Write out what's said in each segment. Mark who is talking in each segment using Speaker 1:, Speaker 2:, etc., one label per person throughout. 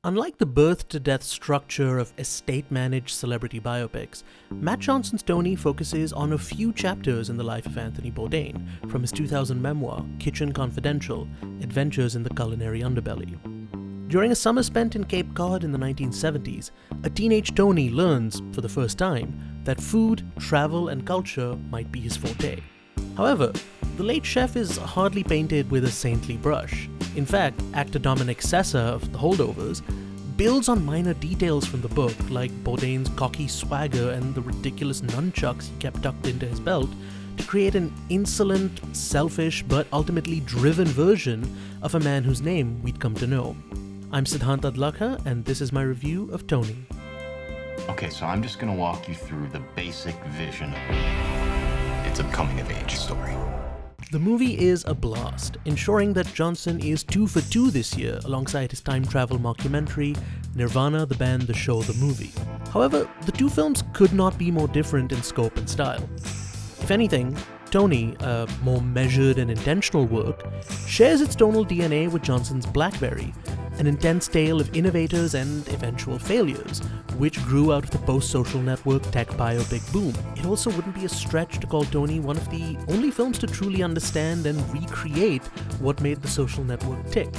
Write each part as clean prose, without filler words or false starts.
Speaker 1: Unlike the birth-to-death structure of estate-managed celebrity biopics, Matt Johnson's Tony focuses on a few chapters in the life of Anthony Bourdain, from his 2000 memoir, Kitchen Confidential: Adventures in the Culinary Underbelly. During a summer spent in Cape Cod in the 1970s, a teenage Tony learns, for the first time, that food, travel, and culture might be his forte. However, the late chef is hardly painted with a saintly brush. In fact, actor Dominic Sessa of The Holdovers builds on minor details from the book, like Bourdain's cocky swagger and the ridiculous nunchucks he kept tucked into his belt, to create an insolent, selfish, but ultimately driven version of a man whose name we'd come to know. I'm Siddhant Adlakha, and this is my review of Tony.
Speaker 2: Okay, so I'm just gonna walk you through the basic vision of it. It's a coming-of-age story.
Speaker 1: The movie is a blast, ensuring that Johnson is 2 for 2 this year alongside his time travel mockumentary, Nirvana, the band, the show, the movie. However, the two films could not be more different in scope and style. If anything, Tony, a more measured and intentional work, shares its tonal DNA with Johnson's Blackberry, an intense tale of innovators and eventual failures, which grew out of the post-social network tech biopic boom. It also wouldn't be a stretch to call Tony one of the only films to truly understand and recreate what made the social network tick.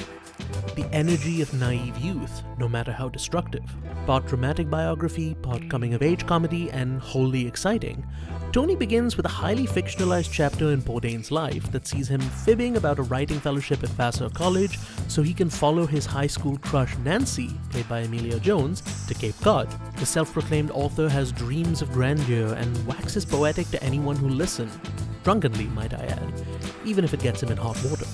Speaker 1: The energy of naive youth, no matter how destructive. Part dramatic biography, part coming-of-age comedy, and wholly exciting, Tony begins with a highly fictionalized chapter in Bourdain's life that sees him fibbing about a writing fellowship at Vassar College so he can follow his high school crush Nancy, played by Emilia Jones, to Cape Cod. The self-proclaimed author has dreams of grandeur and waxes poetic to anyone who listens. Drunkenly, might I add, even if it gets him in hot water.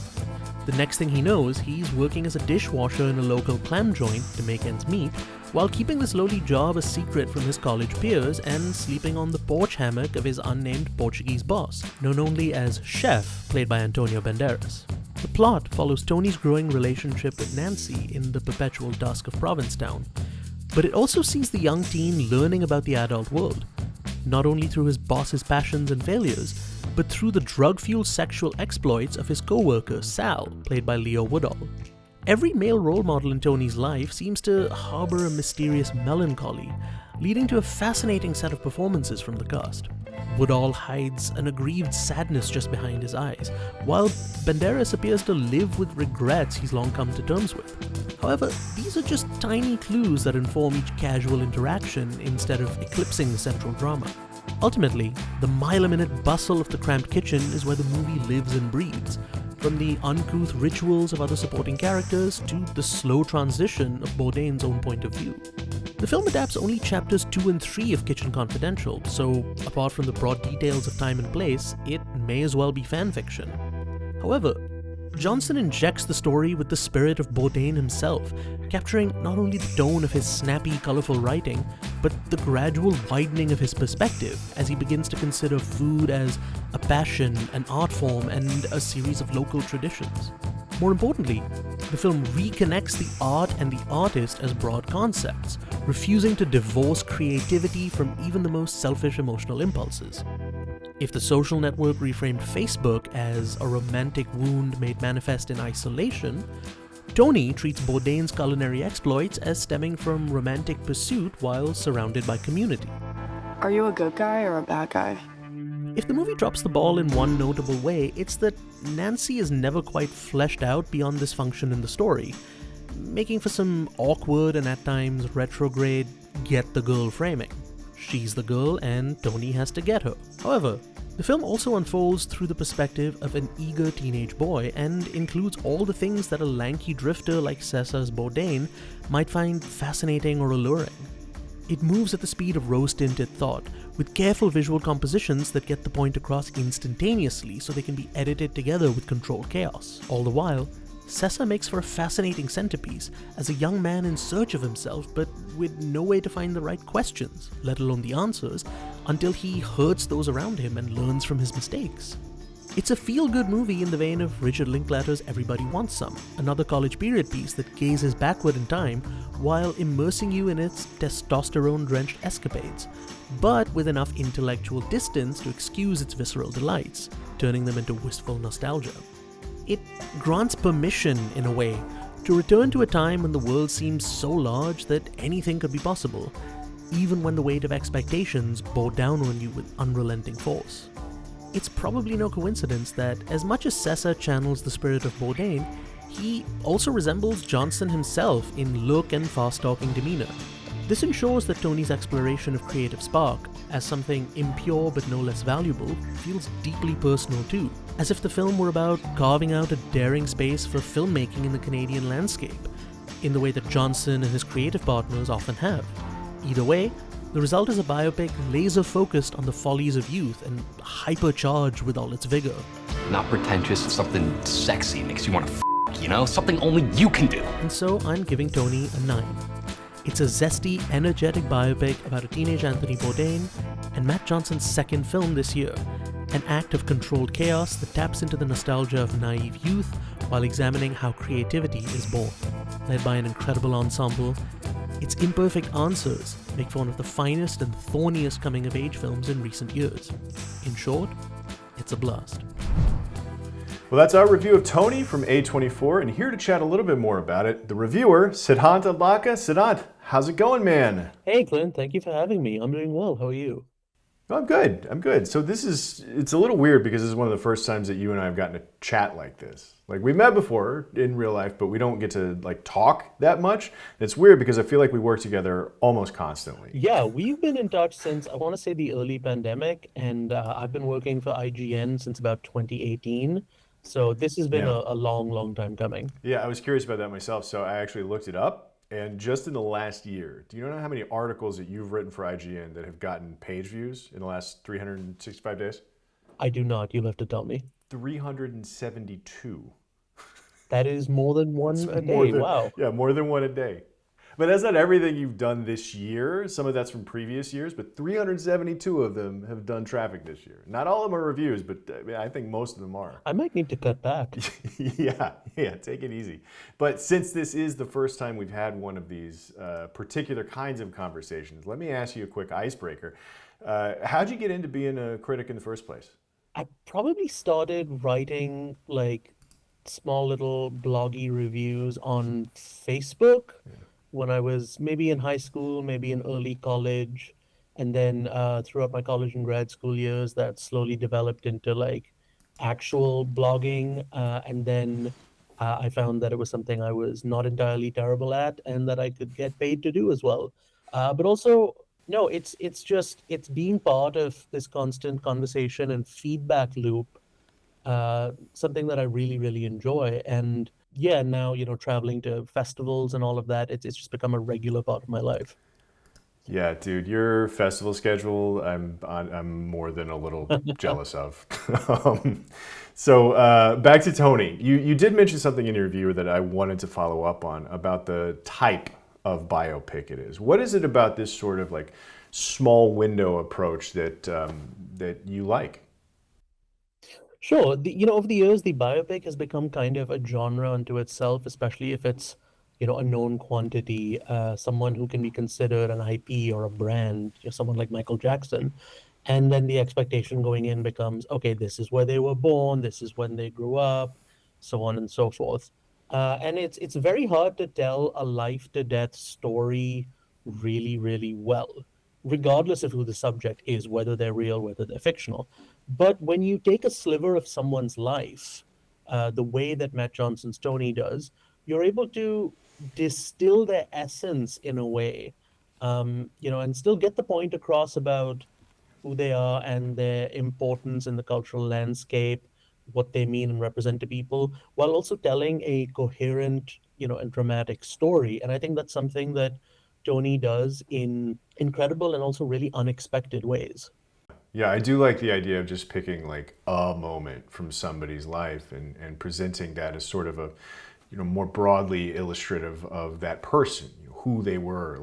Speaker 1: The next thing he knows, he's working as a dishwasher in a local clam joint to make ends meet, while keeping this lowly job a secret from his college peers and sleeping on the porch hammock of his unnamed Portuguese boss, known only as Chef, played by Antonio Banderas. The plot follows Tony's growing relationship with Nancy in the perpetual dusk of Provincetown, but it also sees the young teen learning about the adult world, not only through his boss's passions and failures, but through the drug-fueled sexual exploits of his co-worker, Sal, played by Leo Woodall. Every male role model in Tony's life seems to harbor a mysterious melancholy, leading to a fascinating set of performances from the cast. Woodall hides an aggrieved sadness just behind his eyes, while Banderas appears to live with regrets he's long come to terms with. However, these are just tiny clues that inform each casual interaction instead of eclipsing the central drama. Ultimately, the mile-a-minute bustle of the cramped kitchen is where the movie lives and breathes, from the uncouth rituals of other supporting characters to the slow transition of Bourdain's own point of view. The film adapts only chapters 2 and 3 of Kitchen Confidential, so apart from the broad details of time and place, it may as well be fanfiction. However, Johnson injects the story with the spirit of Bourdain himself, capturing not only the tone of his snappy, colourful writing, but the gradual widening of his perspective as he begins to consider food as a passion, an art form, and a series of local traditions. More importantly, the film reconnects the art and the artist as broad concepts, refusing to divorce creativity from even the most selfish emotional impulses. If the social network reframed Facebook as a romantic wound made manifest in isolation, Tony treats Bourdain's culinary exploits as stemming from romantic pursuit while surrounded by community.
Speaker 3: Are you a good guy or a bad guy?
Speaker 1: If the movie drops the ball in one notable way, it's that Nancy is never quite fleshed out beyond this function in the story, making for some awkward and at times retrograde get-the-girl framing. She's the girl and Tony has to get her. However, the film also unfolds through the perspective of an eager teenage boy and includes all the things that a lanky drifter like Sessa's Bourdain might find fascinating or alluring. It moves at the speed of rose-tinted thought, with careful visual compositions that get the point across instantaneously so they can be edited together with controlled chaos. All the while, Sessa makes for a fascinating centerpiece as a young man in search of himself, but with no way to find the right questions, let alone the answers, until he hurts those around him and learns from his mistakes. It's a feel-good movie in the vein of Richard Linklater's Everybody Wants Some, another college period piece that gazes backward in time while immersing you in its testosterone-drenched escapades, but with enough intellectual distance to excuse its visceral delights, turning them into wistful nostalgia. It grants permission, in a way, To return to a time when the world seemed so large that anything could be possible, even when the weight of expectations bore down on you with unrelenting force. It's probably no coincidence that as much as Sessa channels the spirit of Bourdain, he also resembles Johnson himself in look and fast-talking demeanor. This ensures that Tony's exploration of creative spark as something impure but no less valuable feels deeply personal too, as if the film were about carving out a daring space for filmmaking in the Canadian landscape, in the way that Johnson and his creative partners often have. Either way, the result is a biopic laser-focused on the follies of youth and hypercharged with all its vigor.
Speaker 2: Not pretentious, something sexy makes you want to something only you can do.
Speaker 1: And so I'm giving Tony a 9. It's a zesty, energetic biopic about a teenage Anthony Bourdain and Matt Johnson's second film this year, an act of controlled chaos that taps into the nostalgia of naive youth while examining how creativity is born. Led by an incredible ensemble, its imperfect answers make for one of the finest and thorniest coming-of-age films in recent years. In short, it's a blast.
Speaker 4: Well, that's our review of Tony from A24, and here to chat a little bit more about it, the reviewer, Siddhant Adlakha. Siddhant, how's it going, man?
Speaker 1: Hey, Clint, thank you for having me. I'm doing well. How are you?
Speaker 4: Oh, I'm good. So it's a little weird because this is one of the first times that you and I have gotten to chat like this. Like, we've met before in real life, but we don't get to talk that much. It's weird because I feel like we work together almost constantly.
Speaker 1: Yeah, we've been in touch since, I want to say, the early pandemic, and I've been working for IGN since about 2018. So this has been a long, long time coming.
Speaker 4: Yeah, I was curious about that myself, so I actually looked it up. And just in the last year, do you know how many articles that you've written for IGN that have gotten page views in the last 365 days?
Speaker 1: I do not. You'll have to tell me.
Speaker 4: 372.
Speaker 1: That is more than one a day. Wow.
Speaker 4: Yeah, more than one a day. But that's not everything you've done this year. Some of that's from previous years, but 372 of them have done traffic this year. Not all of them are reviews, but I think most of them are.
Speaker 1: I might need to cut back.
Speaker 4: Yeah, take it easy. But since this is the first time we've had one of these particular kinds of conversations, let me ask you a quick icebreaker. How'd you get into being a critic in the first place?
Speaker 1: I probably started writing small little bloggy reviews on Facebook. Yeah. When I was maybe in high school, maybe in early college, and then throughout my college and grad school years, that slowly developed into actual blogging. And then I found that it was something I was not entirely terrible at and that I could get paid to do as well. But also, no, it's being part of this constant conversation and feedback loop, something that I really, really enjoy. And yeah, now, traveling to festivals and all of that, it's just become a regular part of my life.
Speaker 4: Yeah, dude, your festival schedule, I'm more than a little jealous of. So back to Tony. You did mention something in your review that I wanted to follow up on about the type of biopic it is. What is it about this sort of small window approach that you like?
Speaker 1: Sure. Over the years, the biopic has become kind of a genre unto itself, especially if it's, a known quantity, someone who can be considered an IP or a brand, someone like Michael Jackson. And then the expectation going in becomes, okay, this is where they were born, this is when they grew up, so on and so forth. And it's very hard to tell a life-to-death story really, really well, regardless of who the subject is, whether they're real, whether they're fictional. But when you take a sliver of someone's life, the way that Matt Johnson's Tony does, you're able to distill their essence in a way, and still get the point across about who they are and their importance in the cultural landscape, what they mean and represent to people, while also telling a coherent, and dramatic story. And I think that's something that Tony does in incredible and also really unexpected ways.
Speaker 4: Yeah, I do like the idea of just picking a moment from somebody's life and presenting that as sort of a, more broadly illustrative of that person, who they were.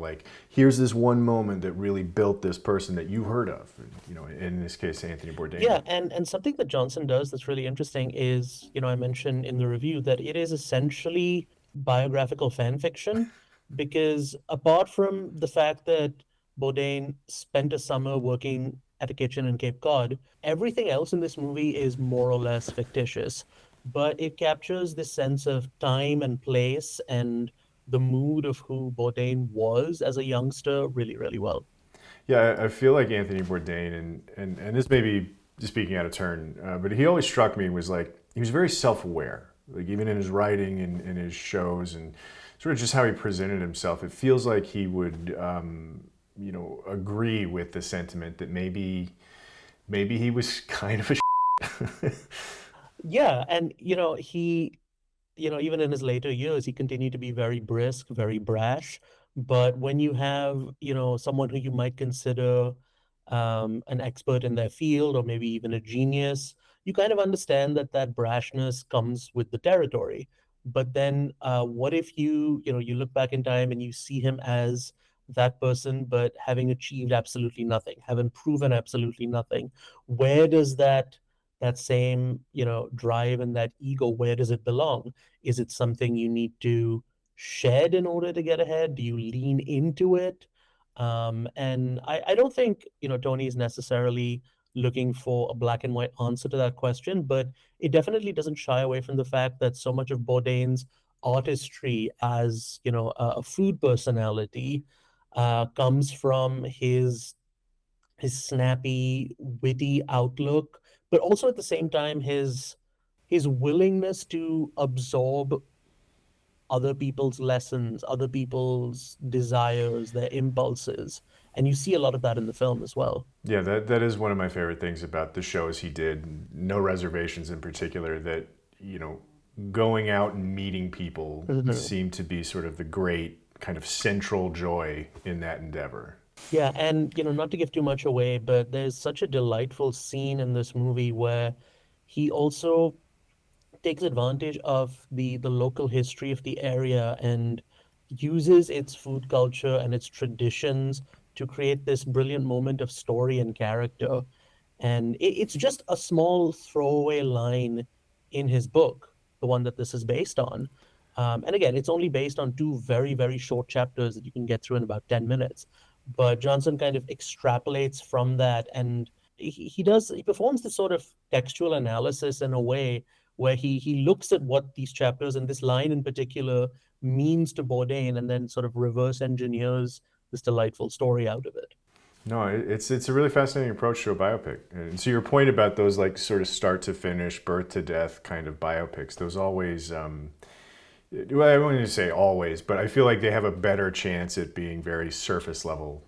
Speaker 4: Here's this one moment that really built this person that you heard of, in this case, Anthony Bourdain.
Speaker 1: Yeah, and something that Johnson does that's really interesting is, I mentioned in the review that it is essentially biographical fan fiction, because apart from the fact that Bourdain spent a summer working at a kitchen in Cape Cod, everything else in this movie is more or less fictitious. but it captures this sense of time and place and the mood of who Bourdain was as a youngster really, really well.
Speaker 4: Yeah, I feel like Anthony Bourdain, and this may be speaking out of turn, but he always struck me was like he was very self-aware, like even in his writing and in his shows and sort of just how he presented himself. It feels like he would, agree with the sentiment that maybe he was kind of a.
Speaker 1: Yeah, and even in his later years, he continued to be very brisk, very brash. But when you have, someone who you might consider an expert in their field or maybe even a genius, you kind of understand that that brashness comes with the territory. But then, what if you look back in time and you see him as that person, but having achieved absolutely nothing, having proven absolutely nothing? Where does that same drive and that ego, where does it belong? Is it something you need to shed in order to get ahead? Do you lean into it? And I don't think Tony is necessarily looking for a black and white answer to that question, but it definitely doesn't shy away from the fact that so much of Bourdain's artistry as a food personality comes from his snappy, witty outlook, but also at the same time his willingness to absorb other people's lessons, other people's desires, their impulses. And you see a lot of that in the film as well.
Speaker 4: Yeah, that is one of my favorite things about the shows he did, No Reservations in particular, that, going out and meeting people seemed to be sort of the great kind of central joy in that endeavor.
Speaker 1: Yeah, and not to give too much away, but there's such a delightful scene in this movie where he also takes advantage of the local history of the area and uses its food culture and its traditions to create this brilliant moment of story and character. And it's just a small throwaway line in his book, the one that this is based on. And again, it's only based on two very, very short chapters that you can get through in about 10 minutes. But Johnson kind of extrapolates from that, and he performs this sort of textual analysis in a way where he looks at what these chapters and this line in particular means to Bourdain, and then sort of reverse engineers this delightful story out of it.
Speaker 4: No, it's a really fascinating approach to a biopic. And so your point about those like sort of start to finish, birth to death kind of biopics, those always, well, I wouldn't say always, but I feel like they have a better chance at being very surface level,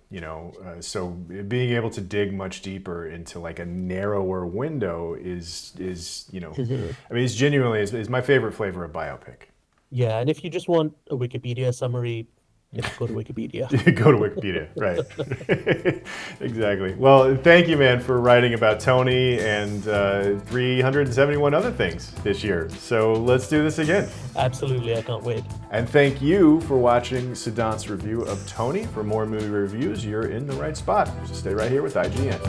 Speaker 4: so being able to dig much deeper into like a narrower window is I mean, it's genuinely is my favorite flavor of biopic.
Speaker 1: Yeah, and if you just want a Wikipedia summary, go to Wikipedia.
Speaker 4: Go to Wikipedia, right. Exactly. Well, thank you, man, for writing about Tony and 371 other things this year. So let's do this again.
Speaker 1: Absolutely, I can't wait.
Speaker 4: And thank you for watching Siddhant's review of Tony. For more movie reviews, you're in the right spot. So stay right here with IGN.